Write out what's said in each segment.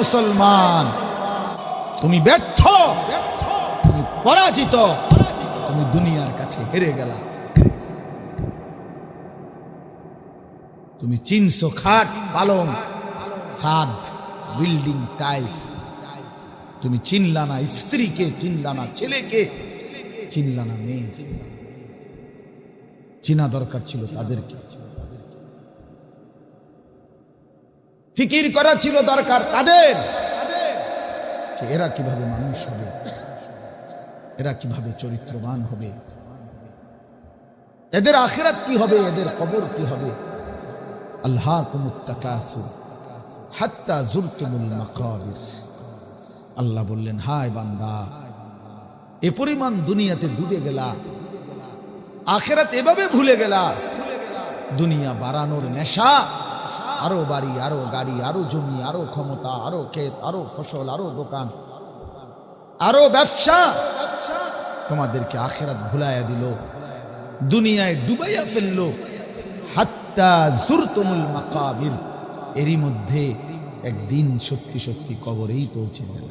মুসলমান, তুমি ব্যর্থ, তুমি পরাজিত, তুমি দুনিয়ার কাছে হেরে গেলা। তুমি চিনছো খাট, পালং, ছাদ, বিল্ডিং, টাইলস, তুমি চিনলা না স্ত্রীকে, চিনলা না ছেলেকে, চিনলা না মেয়ে। চিনা দরকার ছিল তাদেরকে, ফিকির করা ছিল দরকার তাদের, এরা কিভাবে মানুষ হবে, এরা কিভাবে চরিত্রবান হবে, এদের আখিরাত কি হবে, এদের কবর কি হবে। আল্লাহকুমুত তাকাসুর হাত্তা যুরতুমুল মাকাবির। আল্লাহ বললেন, হায় বান্দা, এ পরিমাণ দুনিয়াতে ডুবে গেলা, আখিরাত এভাবে ভুলে গেলা। দুনিয়া বাড়ানোর নেশা, আরো বাড়ি, আরো গাড়ি, আরো জমি, আরো ক্ষমতা, আরো ক্ষেত, আরো ফসল, আরো দোকান, আরো ব্যবসা, তোমাদেরকে আখিরাত ভুলাইয়া দিল, দুনিয়ায় ডুবাইয়া ফেললো। হাত্তা যুরতুমুল মাকাবির, এরই মধ্যে একদিন সত্যি সত্যি কবরেই পৌঁছে গেল,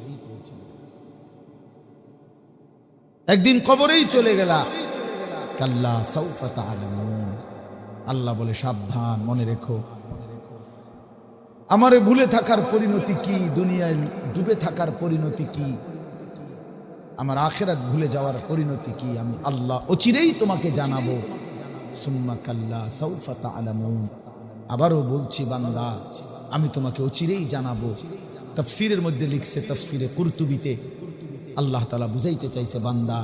একদিন কবরেই চলে গেলা। কাল্লা সাউফা তা'লামুন। আল্লাহ বলে, সাবধান, মনে রেখো, আমারে ভুলে থাকার পরিণতি কি, দুনিয়ায় ডুবে থাকার পরিণতি কি, আমার আখিরাত ভুলে যাওয়ার পরিণতি কি, আমি আল্লাহ অচিরেই তোমাকে জানাবো। সুম্মা কাল্লা সাউফা তা'লামুন। আবারও বলছি বান্দা, আমি তোমাকে অচিরেই জানাবো। তাফসীরের মধ্যে লিখছে, তাফসীরে কুরতুবিতে আল্লাহ তাআলা বুঝাইতে চাইছে, বান্দা,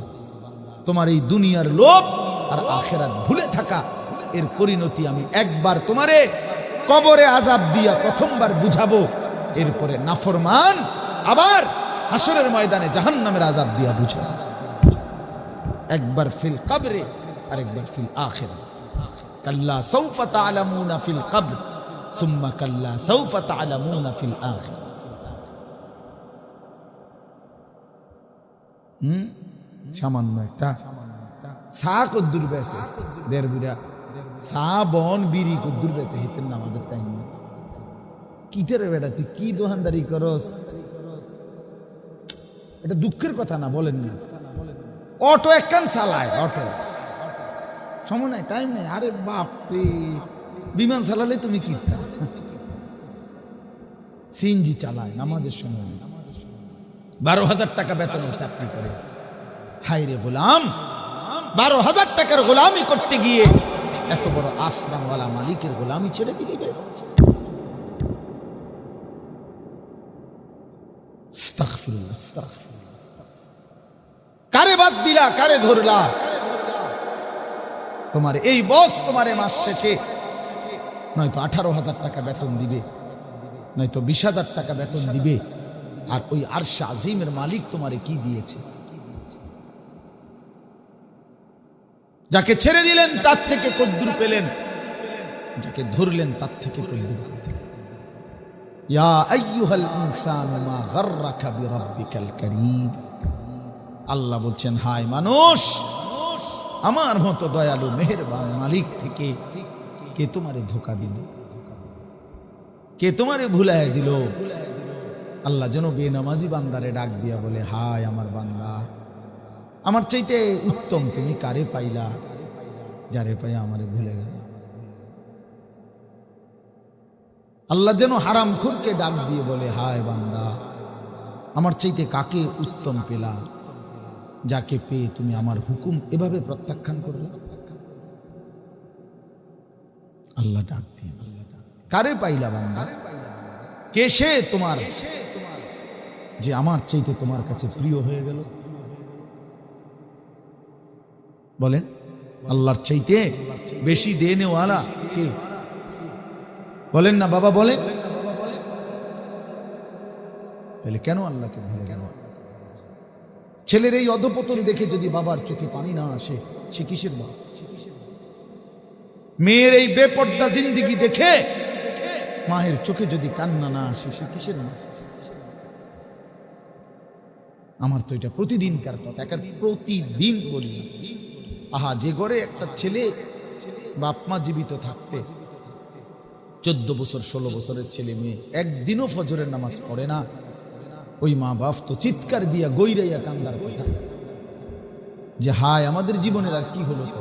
তোমার এই দুনিয়ার লোভ আর আখিরাত ভুলে থাকা, এর পরিণতি আমি একবার তোমারে কবরে আযাব দিয়া প্রথমবার বুঝাবো, এরপরে নাফরমান আবার হাসরের ময়দানে জাহান্নামের আযাব দিয়া বুঝাবো। একবার ফিল কবরে আর একবার ফিল আখিরাত। কাল্লা সাউফা তা'লামুনা ফিল কবর সুম্মা কাল্লা সাউফা তা'লামুনা ফিল আখিরাত। সামান্য একটা চা কদ্দুর বেছে, দেড় বিড়া চা বন বিড়ি কদ্দুর বেছে, হিতের না আমাদের টাইম নেই। কিতের বেটা, তুই কি দোকানদারি করস? এটা দুঃখের কথা না, বলেন না। অটো একখান চালায়, অটো সময় নাই, টাইম নেই। আরে বাপরে, বিমান চালালে তুমি কি সিএনজি চালায়, নামাজের সময় নেই, 12,000 টাকা বেতনের চাকরি করে। হাই রে গোলাম, 12,000 টাকার গোলামি করতে গিয়ে এত বড় আসমানওয়ালা মালিকের গোলামি ছেড়ে দিবে। আস্তাগফিরুল্লাহ, আস্তাগফিরুল্লাহ। কারে বাদ দিলা, কারে ধরলা? তোমার এই বস তোমারে মাস শেষে নয়তো 18,000 টাকা বেতন দিবে, নয়তো 20,000 টাকা বেতন দিবে। আর ওই আরশে আজিমের মালিক তোমারে কি দিয়েছে? যাকে ছেড়ে দিলেন তার থেকে কদ্দুর পেলেন, যাকে ধরলেন তার থেকে কদ্দুর। ইয়া আইয়ুহাল ইনসানু মা গাররাকা বিরাব্বিকাল কারীম। আল্লাহ বলছেন, হায় মানুষ, আমার মতো দয়ালু মেহেরবান মালিক থেকে কে তোমারে ধোঁকা দিল, কে তোমারে ভুলায় দিল? আল্লাহ যেন বেনামাজি বান্দারে ডাক দিয়া বলে, হায় আমার বান্দা, আমার চাইতে উত্তম তুমি কারে পাইলা, যারে পাইয়া আমারে ভুলে গেল। আল্লাহ যেন হারামখোরকে ডাক দিয়ে বলে, হায় বান্দা, আমার চাইতে কাকে উত্তম পেলা, যাকে পেয়ে তুমি আমার হুকুম এভাবে প্রত্যাখ্যান করলে। আল্লাহ ডাক দিয়ে, কারে পাইলা বান্দা? কে সে তোমার যে আমার চাইতে তোমার কাছে প্রিয় হয়ে গেল? বলেন, আল্লাহর চাইতে বেশি দেনেওয়ালা কে? বলেন না বাবা, বলেন। তাহলে কেন আল্লাহকে ভুলে গেল? ছেলের এই অধপতন দেখে যদি বাবার চোখে পানি না আসে, সে কিসের বাপ? মেয়ের এই বেপর্দা জিন্দেগি দেখে মায়ের চোখে যদি কান্না না আসে, সে কিসের মা? আমার তো এটা প্রতিদিনকার কথা, প্রতিদিন বলি। আহা, যে ঘরে একটা ছেলে বাপ মা জীবিত থাকতে 14 বছর 16 বছরের ছেলে মেয়ে একদিনও ফজরের নামাজ পড়ে না, ওই মা বাপ তো চিৎকার দিয়া গৈরাইয়া কান্দার কথা যে হায় আমাদের জীবনের আর কি হলো, তো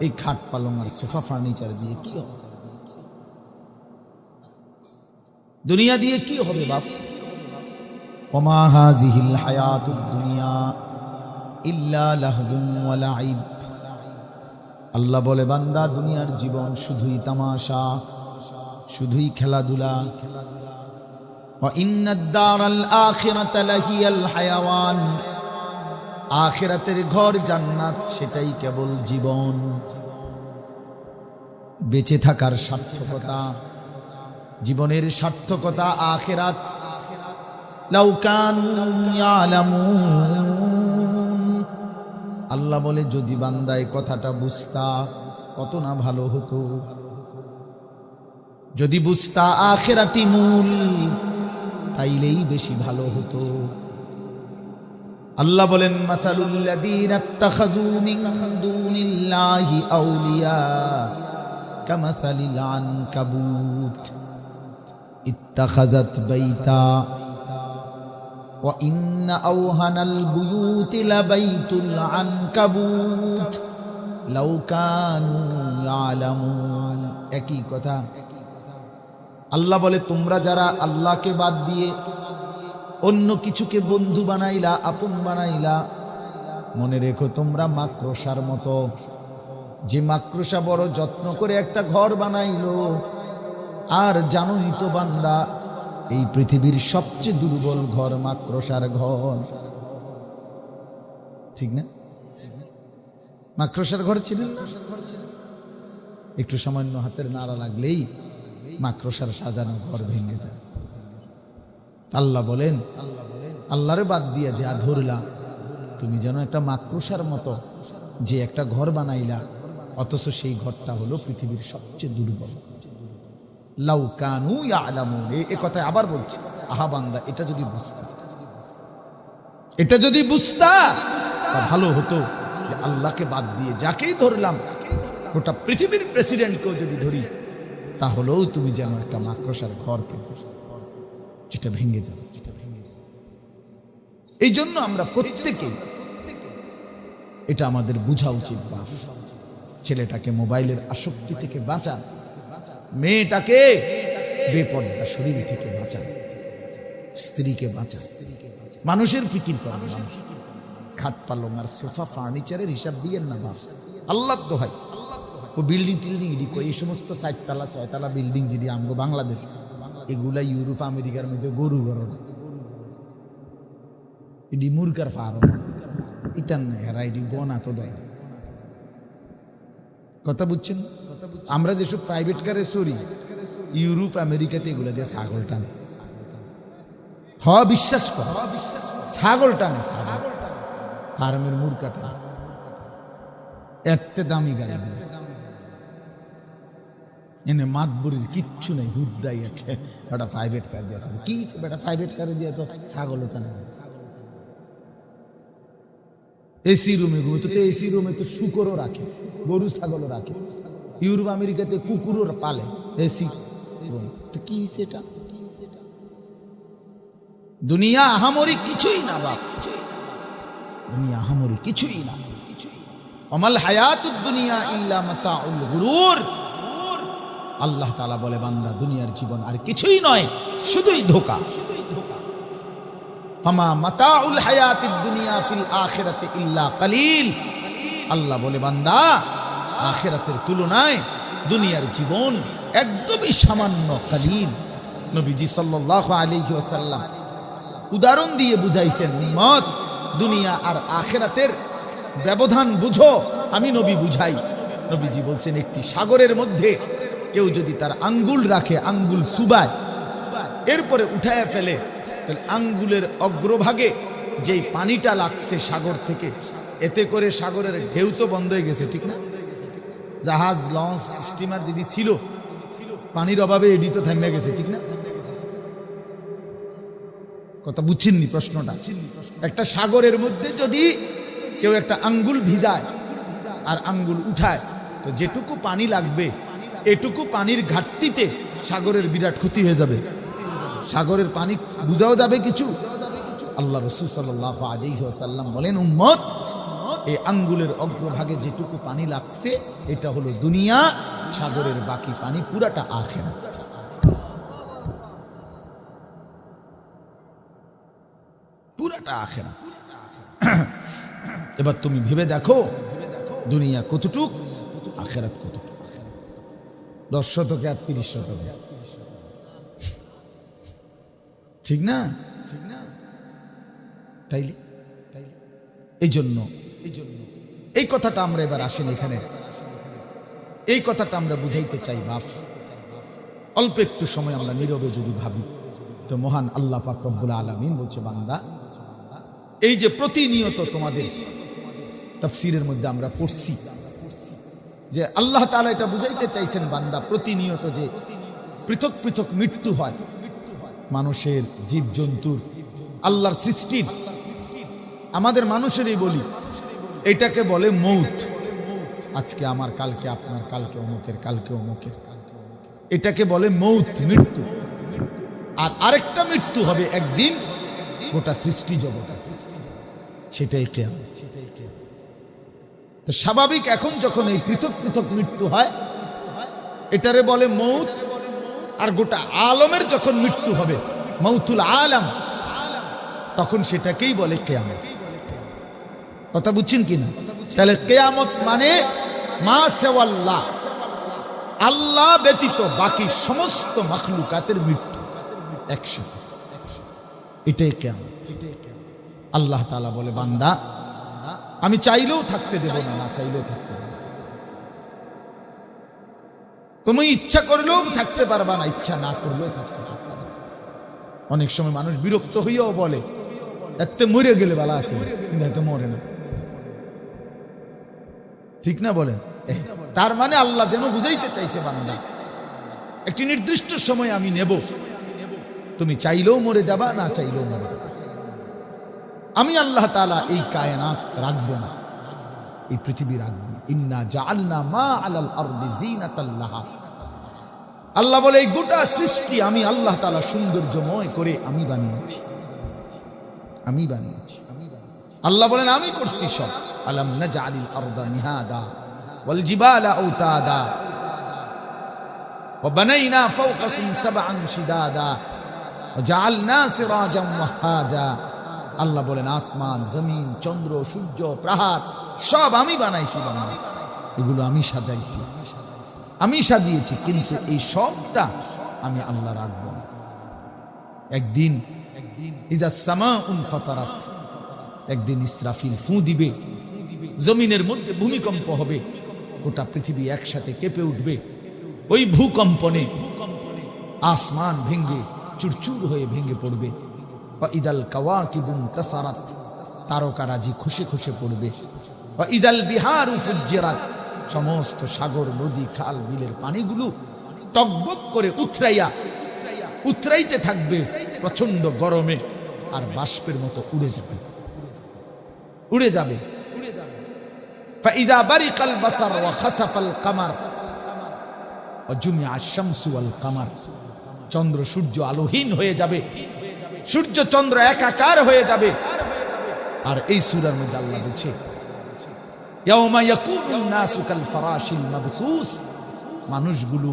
এই খাট পালং আর সোফা ফার্নিচার দিয়ে কি হবে, দুনিয়া দিয়ে কি হবে বাপ। ওমা হাযিহিল হায়াতুদ দুনিয়া ইল্লা লাহবুন ওয়া লাইব। আল্লাহ বলে বান্দা দুনিয়ার জীবন শুধুই তামাশা, শুধুই খেলাধুলা। ওয়া ইন্নাদ দারাল আখিরাতা লাহিয়াল হায়াওয়ান, আখিরাতের ঘর জান্নাত সেটাই কেবল জীবন, বেঁচে থাকার সার্থকতা, জীবনের সার্থকতা আখিরাত। লাউ কানু ইয়ালামুন, আল্লাহ বলে যদি বান্দা এই কথাটা বুঝতা কত না ভালো হতো, যদি বুঝতা আখিরাতি মূল তাইলেই বেশি ভালো হতো। আল্লাহ বলেন মাতালুল লাযীনা ইত্তাখাযু মিন দুনিল্লাহি আউলিয়া কামাসালিল আনকাবুত ইত্তাখাযাত বাইতা ওয়া ইন্না আওহানাল বুয়ুতি লাবাইতুল আনকাবুত লাউ কানু ইয়ালামুন। একই কথা। আল্লাহ বলে তোমরা যারা আল্লাহকে বাদ দিয়ে অন্য কিছুকে বন্ধু বানাইলা, আপন বানাইলা, মনে রেখো তোমরা মাকড়সার মতো। যে মাকড়সা বড় যত্ন করে একটা ঘর বানাইলো, আর জানোই তো বান্দা এই পৃথিবীর সবচেয়ে দুর্বল ঘর মাকড়সার ঘর, ঠিক না? মাকড়সার ঘর ছিলেন না? একটু সামান্য হাতের নাড়া লাগলেই মাকড়সার সাজানো ঘর ভেঙে যায়। আল্লাহ বলেন আল্লাহরে বাদ দিয়া যা ধরলা, তুমি যেন একটা মাকড়সার মতো যে একটা ঘর বানাইলা, অথচ সেই ঘরটা হলো পৃথিবীর সবচেয়ে দুর্বল। লাউ কানু ইয়ালামুন, এই কথায় আবার বলছি, আহা বান্দা এটা যদি বুঝতা, এটা যদি বুঝতা ভালো হতো যে আল্লাহকে বাদ দিয়ে যাকেই ধরলাম, গোটা পৃথিবীর প্রেসিডেন্টকেও যদি ধরি, তাহলেও তুমি যেন একটা মাকড়সার ঘরকে যেটা ভেঙে যাবে। এই জন্য আমরা প্রত্যেকে এটা আমাদের বোঝা উচিত। বাপ ছেলেটাকে মোবাইলের আসক্তি থেকে বাঁচান, মেয়েটাকে বেপর্দা শরীর থেকে বাঁচান, স্ত্রীকে বাঁচান, মানুষের ফিকির করেন। খাট পালং আর সোফা ফার্নিচারের হিসাব দিয়েন না বাপ, আল্লাহ দোহাই। ও বিল্ডিং টিল্ডিং এই সমস্ত 4 তলা 6 তলা বিল্ডিং যদি আমগো বাংলাদেশ, এগুলা ইউরোপ আমেরিকার মধ্যে গরু গরম, এটি মুরগার ফার্ম, ইতান হেরা এটি গনা তো দেয়। কথা বুঝছেন? আমরা যেসব প্রাইভেট কারে সরি, ইউরোপ আমেরিকাতে এগুলা দিয়ে ছাগল টানে। বিশ্বাস কর, ছাগল টানে, ফার্মের মুরগাটা এত দামি গাড়ি, এনে মাতবুরির কিচ্ছু নেই, হুদ্দাই একটা প্রাইভেট কার দিয়েছে। কি বেটা প্রাইভেট কারে দিয়ে তো ছাগল টানে। এসি রুমে ঘুমে তো এসি রুমে তো শুকরও রাখে, গরু ছাগলও রাখে। ইউরোপ আমেরিকাতে কুকুরও পালে এসি। তো কি সেটা? দুনিয়া আহামরি কিছুই না বাপ, দুনিয়া আহামরি কিছুই না। অমাল হায়াতুদ দুনিয়া ইল্লা মাতাউল গুরুর। আল্লাহ তাআলা বলে বান্দা দুনিয়ার জীবন আর কিছুই নয়, শুধুই ধোঁকা। ফামা মাতাউল হায়াতিদ দুনিয়া ফিল আখিরাতি ইল্লা কালিল। আল্লাহ বলে বান্দা আখিরাতের তুলনায় দুনিয়ার জীবন একদমই সামান্য, কালিল। নবীজি সাল্লাল্লাহু আলাইহি ওয়াসাল্লাম উদাহরণ দিয়ে বুঝাইছেন, উম্মত দুনিয়া আর আখিরাতের ব্যবধান বুঝো, আমি নবী বুঝাই। নবীজি বলছেন একটি সাগরের মধ্যে কেউ যদি তার আঙ্গুল রাখে, আঙ্গুল চুবায়, এরপরে উঠায় ফেলে, তাহলে আঙ্গুলের অগ্রভাগে যেই পানিটা লাগছে সাগর থেকে, এতে করে সাগরের ঢেউ তো বন্ধ হয়ে গেছে, ঠিক না? জাহাজ, লঞ্চ, স্টিমার যেটি ছিল, পানির অভাবে এটি তো থেমে গেছে, ঠিক না? কথা বুঝছেননি প্রশ্নটা? একটা সাগরের মধ্যে যদি কেউ একটা আঙ্গুল ভিজায় আর আঙ্গুল উঠায়, তো যেটুকু পানি লাগবে এটুকু পানির ঘাটতিতে সাগরের বিরাট ক্ষতি হয়ে যাবে, সাগরের পানি বুঝাও যাবে কিছু। আল্লাহ রাসূল সাল্লাল্লাহু আলাইহি ওয়াসাল্লাম বলেন, উম্মত, এই আঙ্গুলের অগ্রভাগে যেটুকু পানি লাগছে এটা হলো দুনিয়া, সাগরের বাকি পানি পুরাটা আখিরাত। পুরাটা আখিরাত। এবার তুমি ভেবে দেখো দুনিয়া কতটুক, আখিরাত কতটুক। 10 শতকে আর 30 শতকে, ঠিক না? তাইলে এই জন্য এই কথাটা আমরা এবার আসেন এখানে, এই কথাটা আমরা বুঝাইতে চাই। বাপ, অল্প একটু সময় আমরা নীরবে যদি ভাবি তো মহান আল্লাহ পাক রব্বুল আলামিন বলছে, বান্দা, এই যে প্রতিনিয়ত তোমাদের তাফসীরের মধ্যে আমরা পড়ছি যে আল্লাহ তাআলা এটা বুঝাইতে চাইছেন, বান্দা, প্রতিনিয়ত যে পৃথক পৃথক মৃত্যু হয় মানুষের, জীবজন্তুর, আল্লাহর সৃষ্টির, আমাদের মানুষেরই বলি, এটাকে বলে মৌত। আজকে আমার, কালকে আপনার, কালকে অমুকের, কালকে অমুকের, এটাকে বলে মৌত, মৃত্যু। আর আরেকটা মৃত্যু হবে একদিন গোটা সৃষ্টি জগৎ, সেটাই কিয়ামত। তো স্বাভাবিক এখন যখন এই পৃথক পৃথক মৃত্যু হয় এটারে বলে মৌত, আর গোটা আলমের যখন মৃত্যু হবে, মৌতুল আলম, তখন সেটাকেই বলে কিয়ামত। কথা বুঝছেন কিনা? তাহলে কিয়ামত মানে মা সেওয়াল্লাহ, আল্লাহ ব্যতীত বাকি সমস্ত মাখলুকাতের মৃত্যু একসাথে, এটাই কিয়ামত। আল্লাহ তাআলা বলে, বান্দা, আমি চাইলেও থাকতে দেব না, না চাইলেও থাকতে দেব না। তুমি ইচ্ছা করলেও থাকতে পারবা না, ইচ্ছা না করলেও থাকতে পারবা না। অনেক সময় মানুষ বিরক্ত হইয়াও বলে, এতে মরে গেলে ভালো আছে, কিন্তু এতে মরে না, ঠিক না? বলেন। তার মানে আল্লাহ যেন বুঝাইতে চাইছে, বান্দা, একটি নির্দিষ্ট সময় আমি নেব, তুমি চাইলেও মরে যাবা, না চাইলেও মরে যাবা। আমি আল্লাহ তাআলা এই কায়নাত রাখবো না, এই পৃথিবী রাখবো। ইন্না জাআলনা মা আলাল আরদি জিনাতাল লাহা। আল্লাহ বলে, এই গোটা সৃষ্টি আমি আল্লাহ তাআলা সৌন্দর্যময় করে আমি বানিয়েছি, আমি বানিয়েছি। আল্লাহ বলেন, আমি করছি সব। আলাম নাজআলিল আরদা মিহাদা ওয়াল জিবালা আওতাদা ওয়া বানাইনা ফাওকাকুম সাবআন শিদাদা ওয়া জাআলনা সিরাজাম ওয়াহাজা। আল্লাহ বলেন, আসমান, জমিন, চন্দ্র, সূর্য, পাহাড় সব আমি বানাইছি, বানাই, এগুলো আমি সাজাইছি, আমি সাজিয়েছি, কিন্তু এই সবটা আমি আল্লাহ রাখবো না। একদিন ইজা সামাউন ফাতারাত, একদিন ইসরাফিল ফু দিবে, জমিনের মধ্যে ভূমিকম্প হবে, গোটা পৃথিবী একসাথে কেঁপে উঠবে। ওই ভূকম্পনে আসমান ভেঙে চুরচুর হয়ে ভেঙে পড়বে। ইদাল কাওয়াকিবুন তাসারাত, তারকারাজি খুশে খুশে পড়বে। ইদাল বিহারু ফুজ্জিরাত, সমস্ত সাগর, নদী, খাল, বিলের পানিগুলো টকবক করে উতরাইতে থাকবে প্রচন্ড গরমে, আর বাষ্পের মতো উড়ে যাবে, উড়ে যাবে। ফাইদা বারিকাল বাসার ওয়া খাসাফাল কামার ওয়া জুমিআ আশ-শামসু ওয়াল কামার, চন্দ্র সূর্য আলোহীন হয়ে যাবে, সূর্য চন্দ্র একাকার হয়ে যাবে। আর এই সূরার মধ্যে আল্লাহ বলছে, ইয়াউমা ইয়াকুনুন নাসু কাল ফারাশিল মাবসুস, মানুষগুলো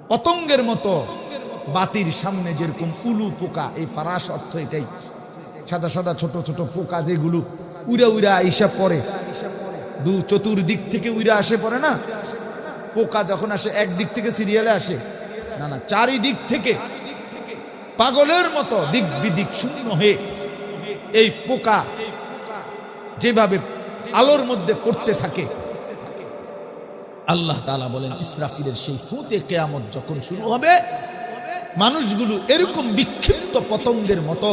পতঙ্গের মতো বাতির সামনে যেরকম উলু পোকা, এই ফারাশ অর্থ এটাই, সাদা সাদা ছোট ছোট পোকা যেগুলো উড়া উড়া আইসা পড়ে, চতুর্দিক থেকে উড়া আসে পড়ে না, পোকা যখন আসে একদিক থেকে সিরিয়ালে আসে না, না, চারিদিক থেকে পাগলের মতো দিক বিদিক শূন্য হয়ে এই পোকা যেভাবে আলোর মধ্যে পড়তে থাকে, আল্লাহ তাআলা বলেন, ইসরাফিলের সেই ফুতে কিয়ামত যখন শুরু হবে, মানুষগুলো এরকম বিক্ষিপ্ত পতঙ্গের মতো,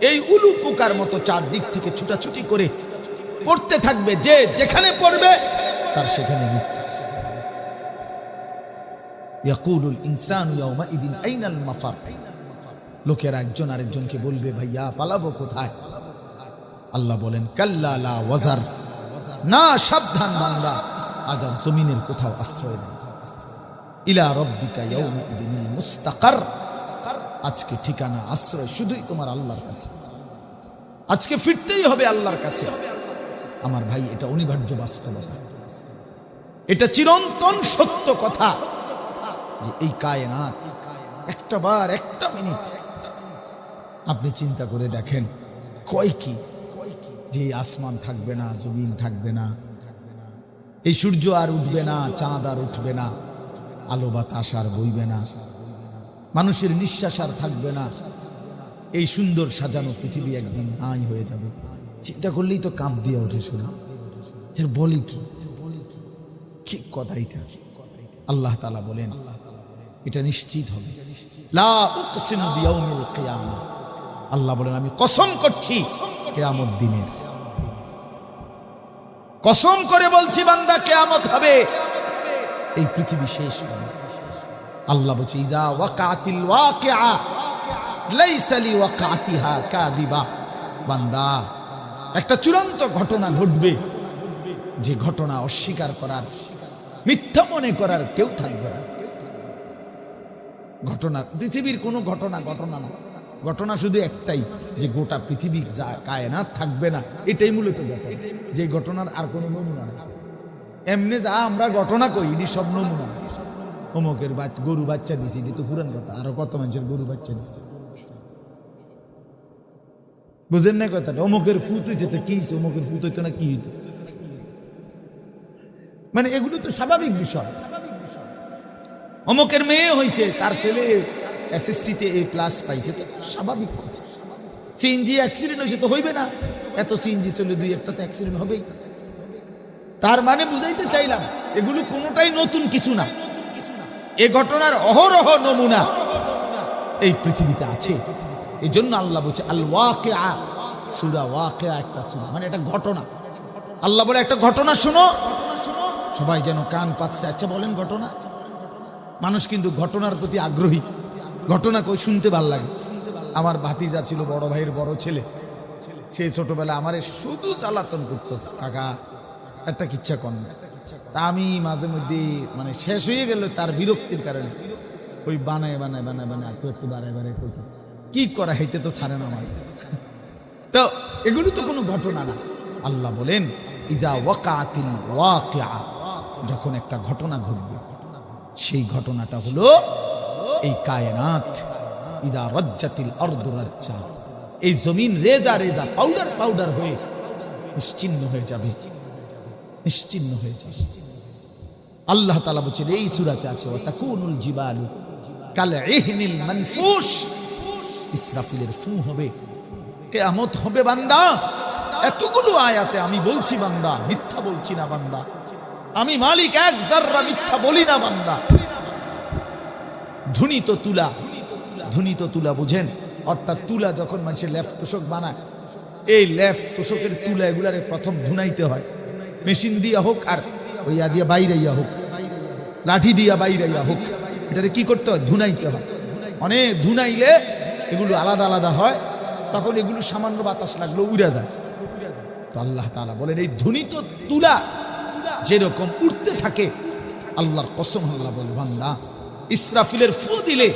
এই উলু পোকার মতো চারদিক থেকে ছুটাছুটি করে পড়তে থাকবে, যে যেখানে পড়বে তার সেখানে মৃত্যু। ইয়াকুলুল ইনসানু ইয়াউমাইদিন আইনাল মাফার, লোকেরা একজন আরেকজনকে বলবে, ভাইয়া পালাবো কোথায়? আল্লাহ বলেন, কাল্লা লা ওয়াজার, না, সাবধান বান্দা, আজ আর জমিনের কোথাও আশ্রয় নেই। ইলা রব্বিকা ইয়াউমাইদিনিল মুস্তাকার। আজকে ঠিকানা আশ্রয় শুধুই তোমার আল্লাহর কাছে। আজকে ফিরতেই হবে আল্লাহর কাছে। আমার ভাই, এটা অনিবার্য বাস্তবতা, এটা চিরন্তন সত্য কথা যে এই কায়নাত একটা বার, একটা মিনিট আপনি চিন্তা করে দেখেন, কয় কি যে আসমান থাকবে না, জমিন থাকবে না, এই সূর্য আর উঠবে না, চাঁদ আর উঠবে না, আলো বাতাস আর বইবে না, মানুষের নিঃশ্বাস আর থাকবে না, এই সুন্দর সাজানো পৃথিবী একদিন নাই হয়ে যাবে। চিন্তা করলেই তো কাঁপ দিয়ে ওঠে। শোনা বলি কি কি কথা এটা। আল্লাহ তাআলা বলেন এটা নিশ্চিত হবে। লা উকসিমু বিয়াউমিল কিয়ামা, আল্লাহ বলেন আমি কসম করছি কিয়ামত দিনের, কসম করে বলছি বান্দা কিয়ামত হবে, এই পৃথিবী শেষ হবে। আল্লাহ বলছে ইজা ওয়াকাতিল ওয়াকিআ লাইসা লিওয়াকাতিহা কাযিবা। বান্দা, একটা চূড়ান্ত ঘটনা ঘটবে, যে ঘটনা অস্বীকার করার, মিথ্যা মনে করার কেউ থাকবে না। ঘটনা পৃথিবীর কোনো ঘটনা ঘটনা না, ঘটনা শুধু একটাই, যে গোটা পৃথিবী কায়নাত থাকবে না, এটাই মূলত ঘটনা। যে ঘটনার আর কোনো নমুনা না। এমনি যা আমরা ঘটনা কই, এটি সব নমুনা। অমুকের গরু বাচ্চা দিছি, এটি তো পুরান কথা। আরো কত মানুষের গরু বাচ্চা দিছে, বুঝেন না কথাটা। অমুকের ফুত হয়েছে, তো কি হয়েছে? অমুকের ফুত হইতো না, কি হইতো? মানে এগুলো তো স্বাভাবিক বিষয়। অমুকের মেয়ে হয়েছে, তার ছেলে এসএসসিতে A+ পাইছে, তো স্বাভাবিক কথা। সিএনজি অ্যাক্সিডেন্ট হয়েছে, তো হইবে না? এত সিএনজি চলে, দুই একটাতে অ্যাক্সিডেন্ট হবেই। তার মানে বুঝাইতে চাইলাম এগুলো কোনোটাই নতুন কিছু না। এ ঘটনার অহরহ নমুনা এই পৃথিবীতে আছে। এই জন্য আল্লাহ বলছে আল ওয়াকিআ, সূরা ওয়াকিআ একটা সূরা, মানে একটা ঘটনা। আল্লাহ বলে একটা ঘটনা শোনো। সবাই যেন কান পাচ্ছে। আচ্ছা বলেন ঘটনা। মানুষ কিন্তু ঘটনার প্রতি আগ্রহী, ঘটনা কই শুনতে ভাল লাগে। আমার ভাতিজা ছিল, বড় ভাইয়ের বড় ছেলে, সে ছোটবেলা আমারে শুধু জ্বালাতন করতো, কাকা একটা কিচ্ছা কর না। তা আমি মাঝে মধ্যে মানে শেষ হয়ে গেল তার বিরক্তির কারণে, ওই বানায় বানায় বানায় বানায় একটু বাড়ায় বাড়ায় কইতো, কি করা হইতে তো ছাড়ে না ভাই। তো এগুলো তো কোনো ঘটনা না। আল্লাহ বলেন ইজা ওয়াকাতিল ওয়াকিআ, যখন একটা ঘটনা ঘটবে, সেই ঘটনাটা হলো এই কায়নাত। ইদা রাজ্জাতিল আরদু রাজ্জা, এই জমিন রেজা রেজা, পাউডার পাউডার হয়ে নিশ্চিহ্ন হয়ে যাবে, নিশ্চিহ্ন হয়ে যাবে। আল্লাহ তাআলা বলেন এই সূরাতে আছে ওয়া তাকুনুল জিবালু কাল ইহনিল মানফুশ, ইসরাফিলের ফু হবে, কিয়ামত হবে। বান্দা, এতগুলো আয়াতে আমি বলছি বান্দা, মিথ্যা বলছি না বান্দা, আমি মালিক এক যাররা মিথ্যা বলি না বান্দা। ধুনিত তুলা, ধুনিত তুলা বুঝেন? অর্থাৎ তুলা যখন মানুষের লেফ তোষক বানায়, এই লেফ তোষকের তুলা এগুলারে প্রথম ধুনাইতে হয়, মেশিন দিয়া হোক আর ওই দিয়া বাইরাইয়া হোক, লাঠি দিয়া বাইরাইয়া হোক, এটারে কি করতে হয়? ধুনাইতে হয়। অনেক ধুনাইলে এগুলো আলাদা আলাদা হয়, তখন এগুলো সামান্য বাতাস লাগলো উড়ে যায়। তো আল্লাহ তাআলা বলেন এই ধুনিত তুলা যেরকম উঠতে থাকে, আল্লাহর কসম আল্লাহ বলে বান্দা, ইসরাফিলের ফু দিলে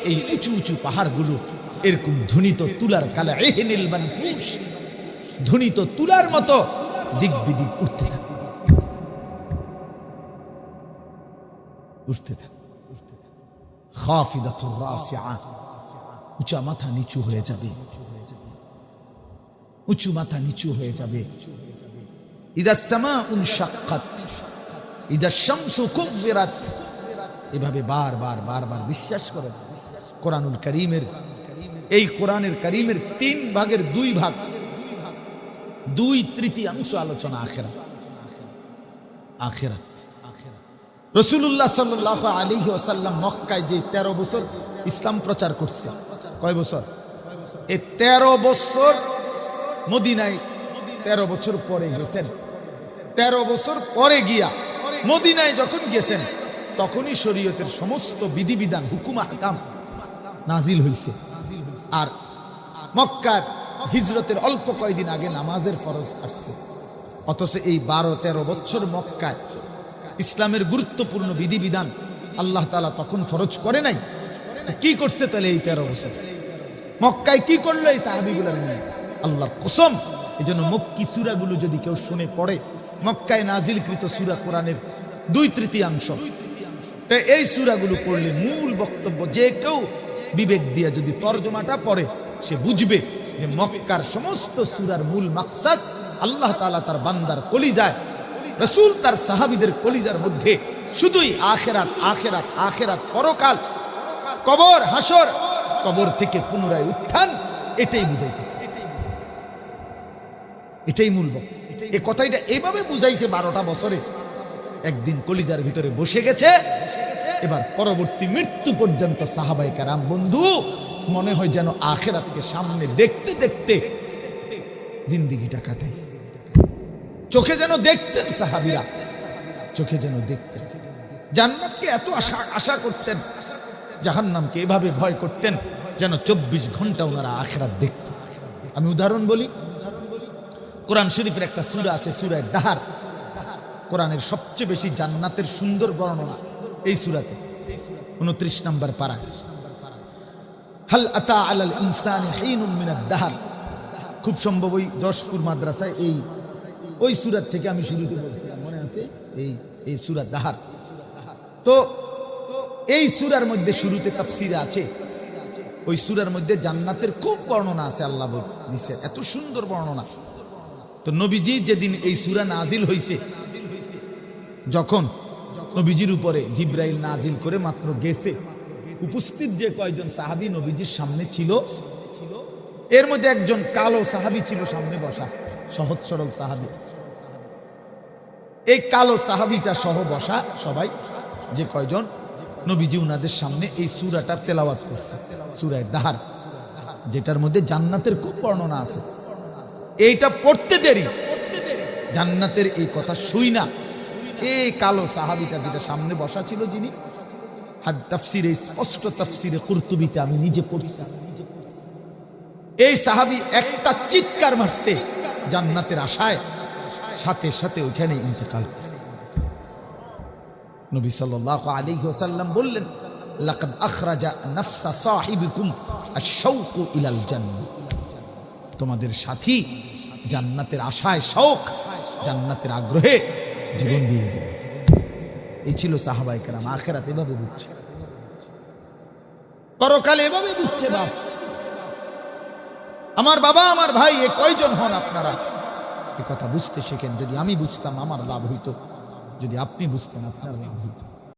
এই উঁচু উঁচু পাহাড়গুলো এরকম ধুনিত তুলার কালা ইহনিল মানফুশ, ধুনিত তুলার মতো দিক বিদিক উঠতে থাকে, উঠতে থাকে। খাফিদাতুর রাফিআ, উঁচা মাথা নিচু হয়ে যাবে, উঁচু মাথা নিচু হয়ে যাবে। ইদা সামাউন শাক্কাত, ইদা শামসু কুব্বিরাত, এভাবে বারবার বারবার বিশ্বাস করেন। কোরআনুল কারীমের, এই কোরআনের কারীমের 3 ভাগের 2 ভাগ, 2/3 আলোচনা আখিরাত। আখিরাত রাসূলুল্লাহ সাল্লাল্লাহু আলাইহি ওয়াসাল্লাম মক্কায় যে 13 বছর ইসলাম প্রচার করছে, কয় বছর? এই 13 বছর মদিনায় 13 বছর পরে গেছেন। 13 বছর পরে গিয়া মদিনায় যখন গেছেন, তখনই শরীয়তের সমস্ত বিধিবিধান, হুকুম আহকাম নাজিল হয়েছে। আর মক্কার হিজরতের অল্প কয়েকদিন আগে নামাজের ফরজ আসছে। অথচ এই 12-13 বছর মক্কায় ইসলামের গুরুত্বপূর্ণ বিধিবিধান আল্লাহ তাআলা তখন ফরজ করে নাই। কি করছে তাহলে এই 13 বছর মক্কায় কি করলো এই সাহাবীগুলোর নিয়ে? আল্লাহর কসম, এই জন্য মক্কি সূরাগুলো যদি কেউ শুনে পড়ে, মক্কায় নাজিলকৃত সূরা কোরআনের 2/3 তো এই সূরাগুলো পড়লে মূল বক্তব্য যে কেউ বিবেক দিয়ে যদি তর্জমাটা পড়ে সে বুঝবে যে মক্কার সমস্ত সূরার মূল মাকসাদ আল্লাহ তাআলা তার বান্দার কলিজায়, রাসূল তার সাহাবীদের কলিজার মধ্যে শুধুই আখিরাত আখিরাত আখিরাত, পরকাল, কবর, হাসর, কবর থেকে পুনরায় উত্থান, এটাই বুঝাইতে, এটাই মূল বক্তব্য। এই কথাটা এইভাবে বুঝাইছে 12টা বছরে, একদিন কলিজার ভিতরে বসে গেছে। এবার পরবর্তী মৃত্যু পর্যন্ত সাহাবায়ে কেরাম বন্ধু মনে হয় যেন আখিরাতকে সামনে দেখতে দেখতে জিন্দেগিটা কাটাইছে। চোখে যেন দেখতেন সাহাবীরা, চোখে যেন দেখতেন, জান্নাতকে এত আশা করতেন, জাহান্নামকে এভাবে ভয় করতেন যেন 24 ঘন্টা ওনারা আখিরাত দেখতেন। আমি উদাহরণ বলি, কোরআন শরীফের একটা সূরা আছে সূরা দাহার, কোরআনের সবচেয়ে বেশি জান্নাতের সুন্দর বর্ণনা এই সূরাতে, 29 নম্বর পারা। হাল আতা আলাল ইনসানি হিনুম মিনাদ দাহার, খুব সম্ভব ওই যশপুর মাদ্রাসায় এই ওই সূরা থেকে আমি শুরুতে বলছিলাম, মনে আছে? এই সূরা দাহার। তো এই সূরার মধ্যে শুরুতে তাফসীরে আছে, ওই সূরার মধ্যে জান্নাতের খুব বর্ণনা আছে, আল্লাহ দিয়েছেন এত সুন্দর বর্ণনা। তো নবীজি যেদিন এই সূরা নাজিল হইছে, যখন নবীজির উপরে জিবরাইল নাজিল করে মাত্র গেছে, উপস্থিত যে কয়জন সাহাবী নবীজির সামনে ছিল, এর মধ্যে একজন কালো সাহাবী ছিল সামনে বসা, সহজ সরল সাহাবী। এই কালো সাহাবীটা সহ বসা সবাই যে কয়জন, নবীজি উনাদের সামনে এই সূরাটা তেলাওয়াত করছে, সূরা দাহার, যেটার মধ্যে জান্নাতের খুব বর্ণনা আছে। এইটা পড়তে দেরি, জান্নাতের এই কথা শুই না, এই কালো সাহাবীটা যেটা সামনে বসা ছিল, যিনি তাফসিরে স্পষ্ট, তাফসিরে কুরতুবিতে আমি নিজে পড়ছি, এই সাহাবী একটা চিৎকার মারছে জান্নাতের আশায়, সাথে সাথে ওইখানে ইন্তেকাল করছে। নবী সাল্লাল্লাহু আলাইহি ওয়াসাল্লাম বললেন, লাকাদ আখরাজা নাফসা সাহিবিকুম আশ-শাওকু ইলাল জান্নাহ, তোমাদের সাথী জান্নাতের আশায়, শৌক, জান্নাতের আগ্রহে জীবন দিয়ে দিল। এই ছিল সাহাবায়ে কেরাম, আখিরাত এভাবে বুঝছে, পরকাল এভাবে বুঝছে। বাপ, আমার বাবা, আমার ভাই, এ কয়জন হন আপনারা, এ কথা বুঝতে শেখেন। যদি আমি বুঝতাম আমার লাভ হইতো, যদি আপনি বুঝতেন আপনার লাভ হইতো।